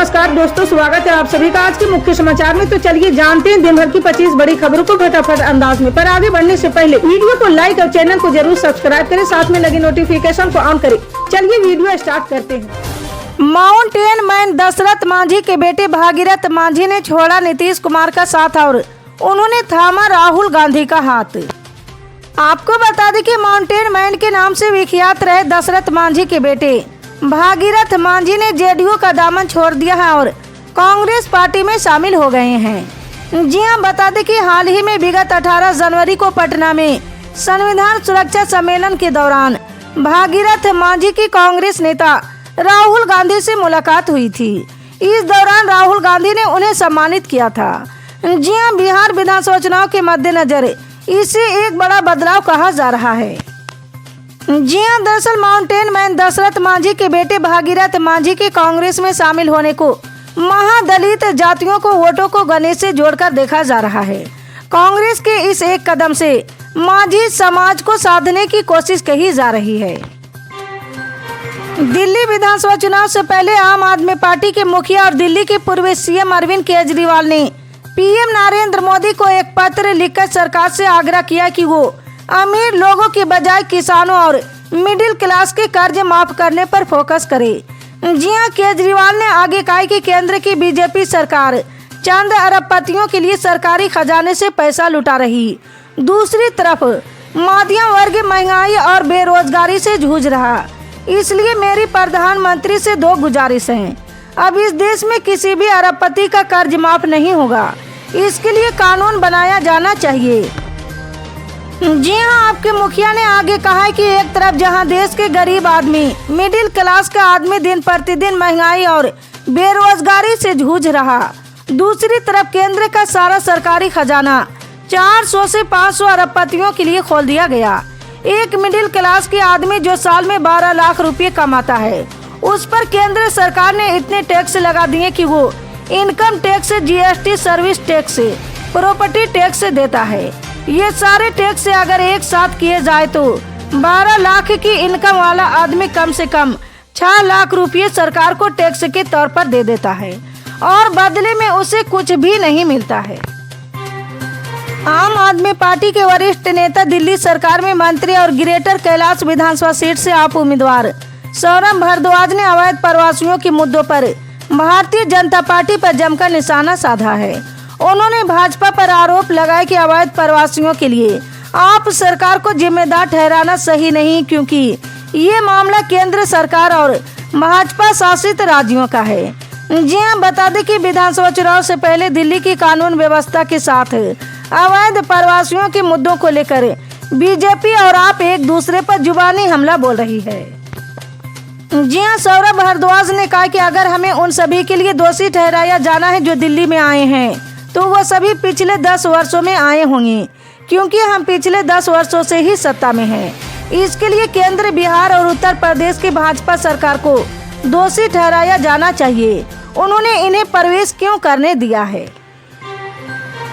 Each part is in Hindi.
नमस्कार दोस्तों, स्वागत है आप सभी का आज के मुख्य समाचार में। तो चलिए जानते हैं दिन भर की 25 बड़ी खबरों को फटाफट अंदाज में। पर आगे बढ़ने से पहले वीडियो को लाइक और चैनल को जरूर सब्सक्राइब करें, साथ में लगे नोटिफिकेशन को ऑन करें। चलिए वीडियो स्टार्ट करते हैं। माउंटेन मैन दशरथ मांझी के बेटे भागीरथ मांझी ने छोड़ा नीतीश कुमार का साथ और उन्होंने थामा राहुल गांधी का हाथ। आपको बता दें कि माउंटेन मैन के नाम से विख्यात रहे दशरथ मांझी के बेटे भागीरथ मांझी ने जेडीयू का दामन छोड़ दिया है और कांग्रेस पार्टी में शामिल हो गए हैं। जी हां, बता दें कि हाल ही में विगत 18 जनवरी को पटना में संविधान सुरक्षा सम्मेलन के दौरान भागीरथ मांझी की कांग्रेस नेता राहुल गांधी से मुलाकात हुई थी। इस दौरान राहुल गांधी ने उन्हें सम्मानित किया था। जी हां, बिहार विधानसभा चुनाव के मद्देनजर इसे एक बड़ा बदलाव कहा जा रहा है। जी हां, दरअसल माउंटेन मैन दशरथ मांझी के बेटे भागीरथ मांझी के कांग्रेस में शामिल होने को महादलित जातियों को वोटों को गणेश से जोड़कर देखा जा रहा है। कांग्रेस के इस एक कदम से मांझी समाज को साधने की कोशिश कही जा रही है। दिल्ली विधानसभा चुनाव से पहले आम आदमी पार्टी के मुखिया और दिल्ली के पूर्व सीएम अरविंद केजरीवाल ने पीएम नरेंद्र मोदी को एक पत्र लिखकर सरकार से आग्रह किया कि वो अमीर लोगों की बजाय किसानों और मिडिल क्लास के कर्ज माफ करने पर फोकस करे। जी हां, केजरीवाल ने आगे कहा कि केंद्र की बीजेपी सरकार चंद अरबपतियों के लिए सरकारी खजाने से पैसा लुटा रही, दूसरी तरफ मध्यम वर्ग महंगाई और बेरोजगारी से जूझ रहा। इसलिए मेरी प्रधानमंत्री से 2 गुजारिश हैं। अब इस देश में किसी भी अरबपति का कर्ज माफ नहीं होगा, इसके लिए कानून बनाया जाना चाहिए। जी हां, आपके मुखिया ने आगे कहा है कि एक तरफ जहां देश के गरीब आदमी, मिडिल क्लास का आदमी दिन प्रतिदिन महंगाई और बेरोजगारी से जूझ रहा, दूसरी तरफ केंद्र का सारा सरकारी खजाना 400 से 500 अरबपतियों के लिए खोल दिया गया। एक मिडिल क्लास के आदमी जो साल में 12 लाख रुपए कमाता है, उस पर केंद्र सरकार ने इतने टैक्स लगा दिए कि वो income tax, GST, service tax, property tax देता है। ये सारे टैक्स अगर एक साथ किए जाए तो 12 लाख की इनकम वाला आदमी कम से कम 6 लाख रुपये सरकार को टैक्स के तौर पर दे देता है और बदले में उसे कुछ भी नहीं मिलता है। आम आदमी पार्टी के वरिष्ठ नेता दिल्ली सरकार में मंत्री और ग्रेटर कैलाश विधानसभा सीट से आप उम्मीदवार सौरभ भारद्वाज ने अवैध प्रवासियों के मुद्दों पर भारतीय जनता पार्टी पर जमकर निशाना साधा है। उन्होंने भाजपा पर आरोप लगाया कि अवैध प्रवासियों के लिए आप सरकार को जिम्मेदार ठहराना सही नहीं, क्योंकि ये मामला केंद्र सरकार और भाजपा शासित राज्यों का है। जी हां, बता दें कि विधानसभा चुनाव से पहले दिल्ली की कानून व्यवस्था के साथ अवैध प्रवासियों के मुद्दों को लेकर बीजेपी और आप एक दूसरे पर जुबानी हमला बोल रही है। जी हां, सौरभ भारद्वाज ने कहा कि अगर हमें उन सभी के लिए दोषी ठहराया जाना है जो दिल्ली में आए हैं, तो वो सभी पिछले 10 वर्षों में आए होंगे, क्योंकि हम पिछले 10 वर्षों से ही सत्ता में हैं। इसके लिए केंद्र, बिहार और उत्तर प्रदेश की भाजपा सरकार को दोषी ठहराया जाना चाहिए। उन्होंने इन्हें प्रवेश क्यों करने दिया है।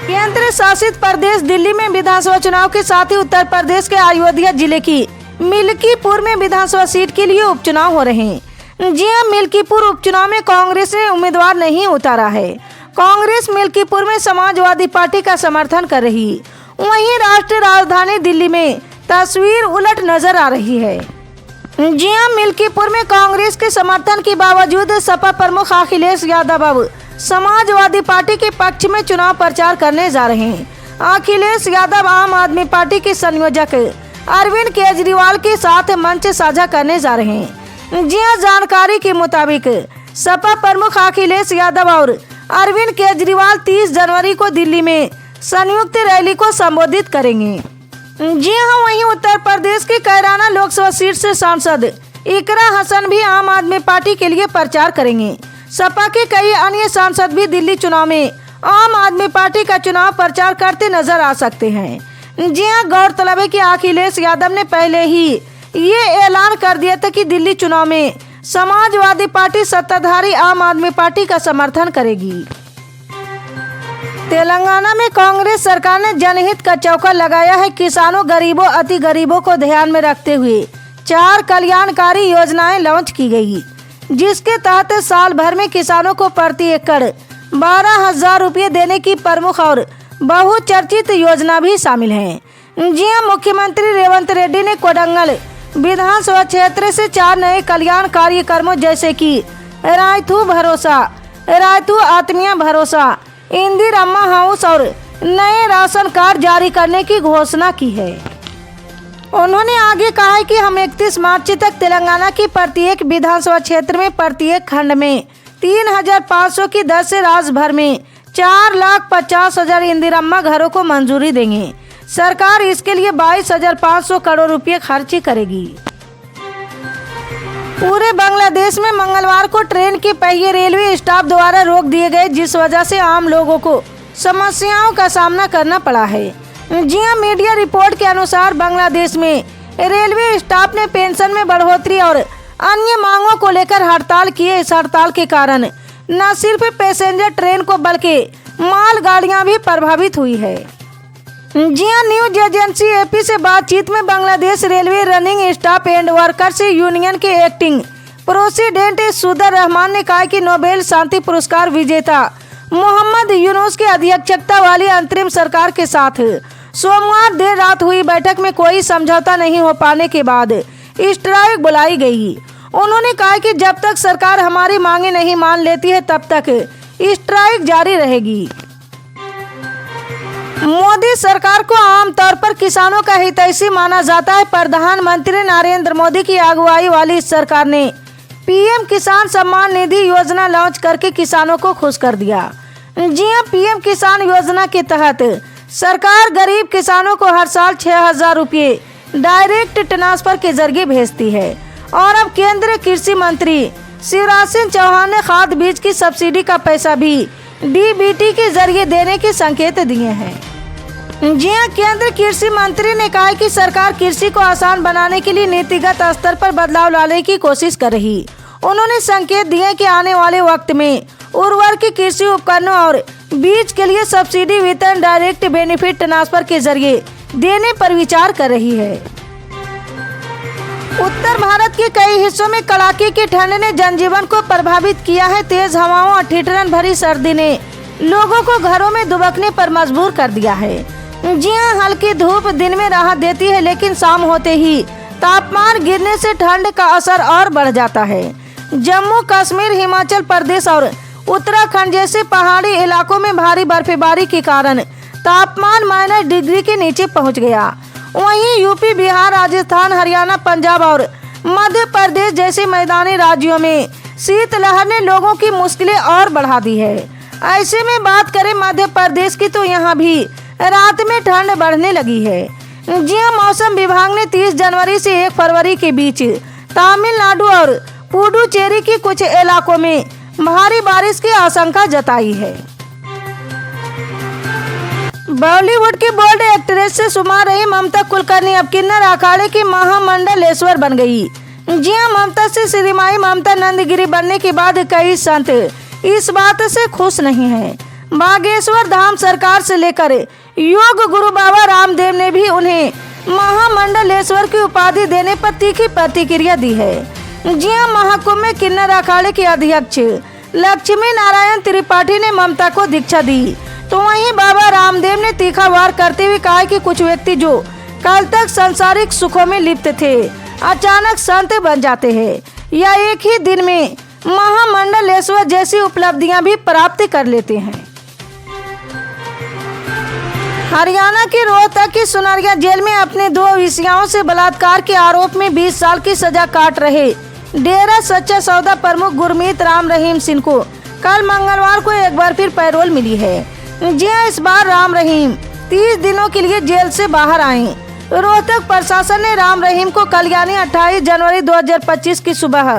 केंद्र शासित प्रदेश दिल्ली में विधानसभा चुनाव के साथ ही उत्तर प्रदेश के अयोध्या जिले की मिल्कीपुर में विधानसभा सीट के लिए उपचुनाव हो रहे हैं। जी हां, मिल्कीपुर उपचुनाव में कांग्रेस ने उम्मीदवार नहीं उतारा है। कांग्रेस मिल्कीपुर में समाजवादी पार्टी का समर्थन कर रही, वहीं राष्ट्रीय राजधानी दिल्ली में तस्वीर उलट नजर आ रही है। जी हां, मिल्कीपुर में कांग्रेस के समर्थन के बावजूद सपा प्रमुख अखिलेश यादव अब समाजवादी पार्टी के पक्ष में चुनाव प्रचार करने जा रहे हैं। अखिलेश यादव आम आदमी पार्टी के संयोजक अरविंद केजरीवाल के साथ मंच साझा करने जा रहे हैं। जी हां, जानकारी के मुताबिक सपा प्रमुख अखिलेश यादव और अरविंद केजरीवाल 30 जनवरी को दिल्ली में संयुक्त रैली को संबोधित करेंगे। जी हां, वहीं उत्तर प्रदेश की कैराना लोकसभा सीट से सांसद इकरा हसन भी आम आदमी पार्टी के लिए प्रचार करेंगे। सपा के कई अन्य सांसद भी दिल्ली चुनाव में आम आदमी पार्टी का चुनाव प्रचार करते नजर आ सकते हैं। जी हां, गौरतलब है कि अखिलेश यादव ने पहले ही ये ऐलान कर दिया था कि दिल्ली चुनाव में समाजवादी पार्टी सत्ताधारी आम आदमी पार्टी का समर्थन करेगी। तेलंगाना में कांग्रेस सरकार ने जनहित का चौका लगाया है। किसानों, गरीबों, अति गरीबों को ध्यान में रखते हुए 4 कल्याणकारी योजनाएं लॉन्च की गई। जिसके तहत साल भर में किसानों को प्रति एकड़ 12,000 रुपये देने की प्रमुख और बहुचर्चित योजना भी शामिल है। जी हां, मुख्यमंत्री रेवंत रेड्डी ने कोडंगल विधानसभा क्षेत्र से 4 नए कल्याण कार्यक्रमों जैसे कि रायथू भरोसा, रायथू आत्मीय भरोसा, इंदिरम्मा हाउस और नए राशन कार्ड जारी करने की घोषणा की है। उन्होंने आगे कहा है कि हम 31 मार्च तक तेलंगाना की प्रत्येक विधानसभा क्षेत्र में प्रत्येक खंड में 3,500 की दर से राज्य भर में 4,50,000 इंदिरम्मा घरों को मंजूरी देंगे। सरकार इसके लिए 22,500 करोड़ रुपए खर्च करेगी। पूरे बांग्लादेश में मंगलवार को ट्रेन के पहिए रेलवे स्टाफ द्वारा रोक दिए गए, जिस वजह से आम लोगों को समस्याओं का सामना करना पड़ा है। जी हां, मीडिया रिपोर्ट के अनुसार बांग्लादेश में रेलवे स्टाफ ने पेंशन में बढ़ोतरी और अन्य मांगों को लेकर हड़ताल किए। इस हड़ताल के कारण न सिर्फ पैसेंजर ट्रेन को बल्कि मालगाड़ियां भी प्रभावित हुई है। जी हां, न्यूज एजेंसी एपी से बातचीत में Bangladesh railway running staff and workers union के एक्टिंग प्रेसिडेंट सुदर रहमान ने कहा कि नोबेल शांति पुरस्कार विजेता मोहम्मद यूनुस की अध्यक्षता वाली अंतरिम सरकार के साथ सोमवार देर रात हुई बैठक में कोई समझौता नहीं हो पाने के बाद स्ट्राइक बुलाई गई। उन्होंने कहा कि जब तक सरकार हमारी मांगे नहीं मान लेती है तब तक स्ट्राइक जारी रहेगी। मोदी सरकार को आमतौर पर किसानों का हितैषी माना जाता है। प्रधानमंत्री नरेंद्र मोदी की अगुवाई वाली इस सरकार ने पीएम किसान सम्मान निधि योजना लॉन्च करके किसानों को खुश कर दिया। जी हां, पीएम किसान योजना के तहत सरकार गरीब किसानों को हर साल 6,000 रुपये डायरेक्ट ट्रांसफर के जरिए भेजती है। और अब केंद्रीय कृषि मंत्री शिवराज सिंह चौहान ने खाद बीज की सब्सिडी का पैसा भी डीबीटी के जरिए देने के संकेत दिए हैं। जी हां, केंद्रीय कृषि मंत्री ने कहा कि सरकार कृषि को आसान बनाने के लिए नीतिगत स्तर पर बदलाव लाने की कोशिश कर रही। उन्होंने संकेत दिए कि आने वाले वक्त में उर्वरक, कृषि उपकरणों और बीज के लिए सब्सिडी वितरण डायरेक्ट बेनिफिट ट्रांसफर के जरिए देने पर विचार कर रही है। उत्तर भारत के कई हिस्सों में कड़ाके की ठंड ने जनजीवन को प्रभावित किया है। तेज हवाओं और ठिठुरन भरी सर्दी ने लोगों को घरों में दुबकने पर मजबूर कर दिया है। जी हां, हल्की धूप दिन में राहत देती है, लेकिन शाम होते ही तापमान गिरने से ठंड का असर और बढ़ जाता है। जम्मू कश्मीर, हिमाचल प्रदेश और उत्तराखंड जैसे पहाड़ी इलाकों में भारी बर्फबारी के कारण तापमान -डिग्री के नीचे पहुंच गया। वहीं यूपी, बिहार, राजस्थान, हरियाणा, पंजाब और मध्य प्रदेश जैसे मैदानी राज्यों में शीतलहर ने लोगों की मुश्किलें और बढ़ा दी है। ऐसे में बात करें मध्य प्रदेश की तो यहाँ भी रात में ठंड बढ़ने लगी है। जी हां, मौसम विभाग ने 30 जनवरी से 1 फरवरी के बीच तमिलनाडु और पुडुचेरी के कुछ इलाकों में भारी बारिश की आशंका जताई है। बॉलीवुड की बोल्ड एक्ट्रेस से शुमार रही ममता कुलकर्णी अब किन्नर अखाड़े की महामंडलेश्वर बन गई। जी हां, ममता से श्रीमाई ममता नंदगिरी बनने के बाद कई संत इस बात से खुश नहीं हैं। बागेश्वर धाम सरकार से लेकर योग गुरु बाबा रामदेव ने भी उन्हें महामंडलेश्वर की उपाधि देने पर तीखी प्रतिक्रिया दी है। जी हां, महाकुंभ में किन्नर अखाड़े के अध्यक्ष लक्ष्मी नारायण त्रिपाठी ने ममता को दीक्षा दी, तो वहीं बाबा रामदेव ने तीखा वार करते हुए कहा कि कुछ व्यक्ति जो कल तक सांसारिक सुखों में लिप्त थे अचानक संत बन जाते हैं या एक ही दिन में महामंडलेश्वर जैसी उपलब्धियां भी प्राप्त कर लेते हैं। हरियाणा के रोहतक की सुनरिया जेल में अपने 2 वेश्याओं से बलात्कार के आरोप में 20 साल की सजा काट रहे डेरा सच्चा सौदा प्रमुख गुरमीत राम रहीम सिंह को कल मंगलवार को एक बार फिर पैरोल मिली है। जी हां, इस बार राम रहीम 30 दिनों के लिए जेल से बाहर आए। रोहतक प्रशासन ने राम रहीम को कल यानी 28 जनवरी 2025 की सुबह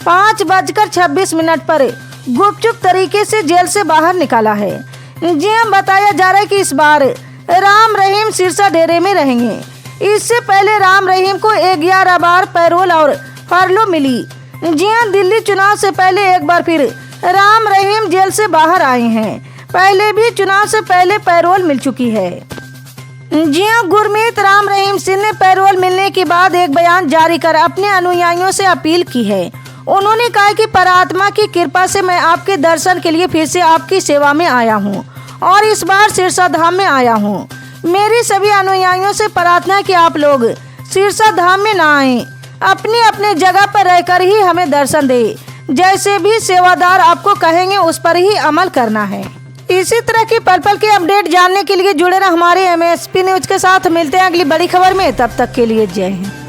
5:26 पर गुपचुप तरीके से जेल से बाहर निकाला है। जी हां, बताया जा रहा है कि इस बार राम रहीम सिरसा डेरे में रहेंगे। इससे पहले राम रहीम को 11 बार पैरोल और फरलो मिली। जी हां, दिल्ली चुनाव से पहले एक बार फिर राम रहीम जेल से बाहर आए हैं। पहले भी चुनाव से पहले पैरोल मिल चुकी है। जी हां, गुरमीत राम रहीम सिंह ने पैरोल मिलने के बाद एक बयान जारी कर अपने अनुयायियों से अपील की है। उन्होंने कहा कि परमात्मा की कृपा से मैं आपके दर्शन के लिए फिर से आपकी सेवा में आया हूँ और इस बार सिरसा धाम में आया हूँ। मेरी सभी अनुयायियों से प्रार्थना है कि आप लोग सिरसा धाम में ना आए, अपनी अपने जगह पर रहकर ही हमें दर्शन दे। जैसे भी सेवादार आपको कहेंगे उस पर ही अमल करना है। इसी तरह की पल पल के अपडेट जानने के लिए जुड़े रहे हमारे MSP न्यूज के साथ। मिलते हैं अगली बड़ी खबर में, तब तक के लिए जय हिंद।